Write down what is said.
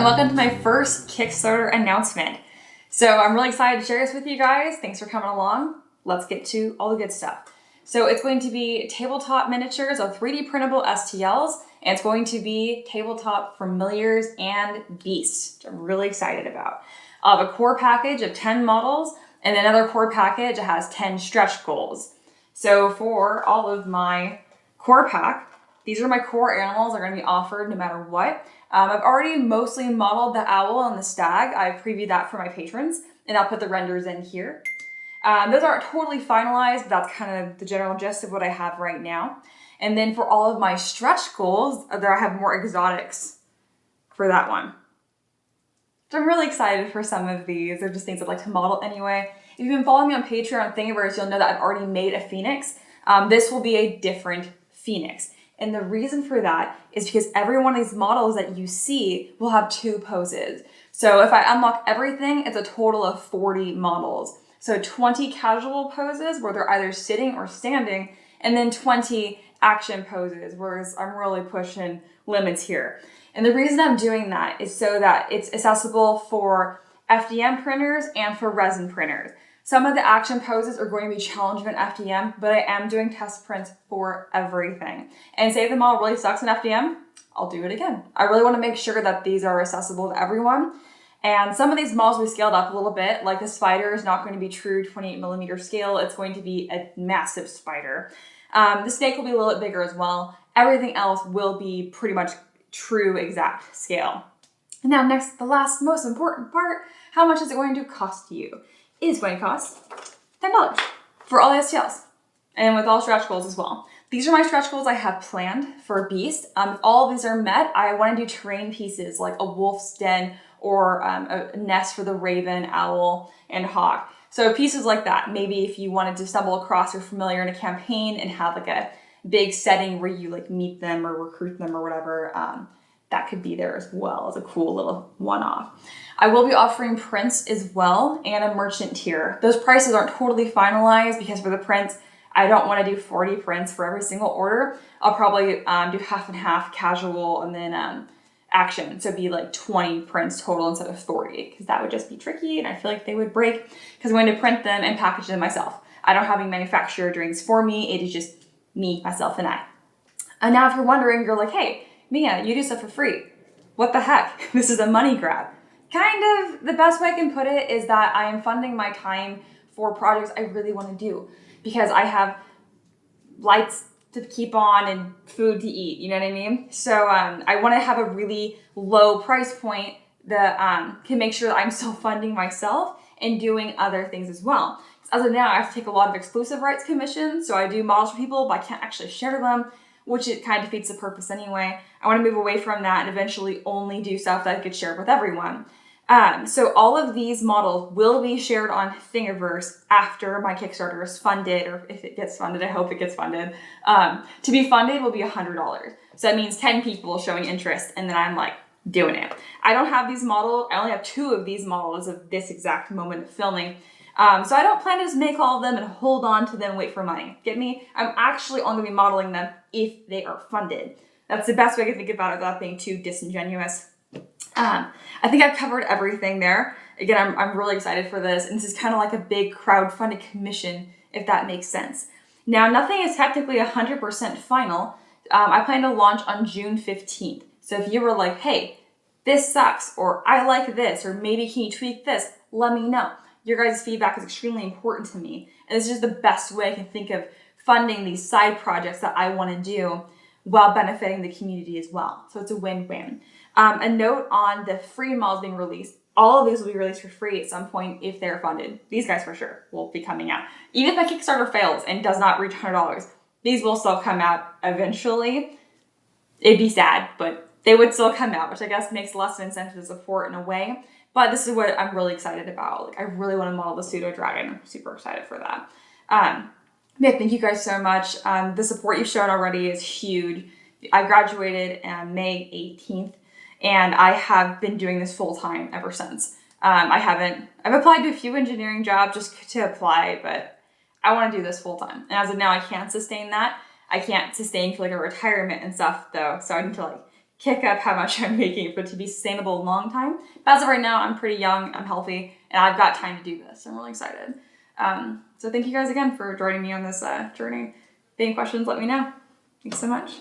welcome to my first Kickstarter announcement. So I'm really excited to share this with you guys. Thanks for coming along. Let's get to all the good stuff. So it's going to be tabletop miniatures of 3D printable STLs, and it's going to be tabletop familiars and beasts, which I'm really excited about. I'll have a core package of 10 models and another core package that has 10 stretch goals. So for all of my core pack, these are my core animals that are going to be offered no matter what. I've already mostly modeled the owl and the stag. I previewed that for my patrons, and I'll put the renders in here. Those aren't totally finalized, but that's kind of the general gist of what I have right now. And then for all of my stretch goals, there I have more exotics for that one. So I'm really excited for some of these. They're just things I'd like to model anyway. If you've been following me on Patreon and Thingiverse, you'll know that I've already made a phoenix. This will be a different phoenix. And the reason for that is because every one of these models that you see will have 2 poses. So if I unlock everything, it's a total of 40 models. So 20 casual poses where they're either sitting or standing, and then 20 action poses, whereas I'm really pushing limits here. And the reason I'm doing that is so that it's accessible for FDM printers and for resin printers. Some of the action poses are going to be challenging in FDM, but I am doing test prints for everything. And say the model really sucks in FDM, I'll do it again. I really want to make sure that these are accessible to everyone. And some of these models we scaled up a little bit, like the spider is not going to be true 28mm scale. It's going to be a massive spider. The snake will be a little bit bigger as well. Everything else will be pretty much true exact scale. And now next, the last most important part, how much is it going to cost you? It is going to cost $10 for all the STLs and with all stretch goals as well. These are my stretch goals I have planned for Beast. If all of these are met, I want to do terrain pieces like a wolf's den or a nest for the raven, owl, and hawk. So pieces like that. Maybe if you wanted to stumble across your familiar in a campaign and have like a big setting where you like meet them or recruit them or whatever, that could be there as well as a cool little one-off. I will be offering prints as well and a merchant tier. Those prices aren't totally finalized because for the prints, I don't want to do 40 prints for every single order. I'll probably do half and half casual and then action. So it'd be like 20 prints total instead of 40 because that would just be tricky and I feel like they would break because I'm going to print them and package them myself. I don't have any manufacturer doing this for me. It is just me, myself, and I. And now if you're wondering, you're like, hey, Mia, you do stuff for free. What the heck? This is a money grab. Kind of the best way I can put it is that I am funding my time for projects I really want to do because I have lights to keep on and food to eat, you know what I mean? So I want to have a really low price point that can make sure that I'm still funding myself and doing other things as well. As of now, I have to take a lot of exclusive rights commissions, so I do models for people, but I can't actually share them, which it kind of defeats the purpose anyway. I want to move away from that and eventually only do stuff that I could share with everyone. So all of these models will be shared on Thingiverse after my Kickstarter is funded, or if it gets funded, I hope it gets funded. To be funded will be $100. So that means 10 people showing interest, and then I'm like doing it. I don't have these models. I only have 2 of these models of this exact moment of filming. So I don't plan to just make all of them and hold on to them and wait for money. Get me? I'm actually only going to be modeling them if they are funded. That's the best way I can think about it without being too disingenuous. I think I've covered everything there. Again, I'm really excited for this. And this is kind of like a big crowdfunded commission, if that makes sense. Now, nothing is technically 100% final. I plan to launch on June 15th. So if you were like, hey, this sucks, or I like this, or maybe can you tweak this, let me know. Your guys' feedback is extremely important to me. And it's just the best way I can think of funding these side projects that I want to do while benefiting the community as well. So it's a win-win. A note on the free models being released. All of these will be released for free at some point if they're funded. These guys for sure will be coming out. Even if my Kickstarter fails and does not reach $100, these will still come out eventually. It'd be sad, but they would still come out, which I guess makes less of an incentive to support in a way. But this is what I'm really excited about. Like, I really want to model the pseudo dragon. I'm super excited for that. Yeah, thank you guys so much. The support you've shown already is huge. I graduated May 18th, and I have been doing this full time ever since. I've applied to a few engineering jobs just to apply, but I want to do this full time. And as of now, I can't sustain that. I can't sustain for like a retirement and stuff though. So I need to like kick up how much I'm making for it to be sustainable a long time. But as of right now, I'm pretty young, I'm healthy, and I've got time to do this. I'm really excited. So thank you guys again for joining me on this journey. If you have any questions, let me know. Thanks so much.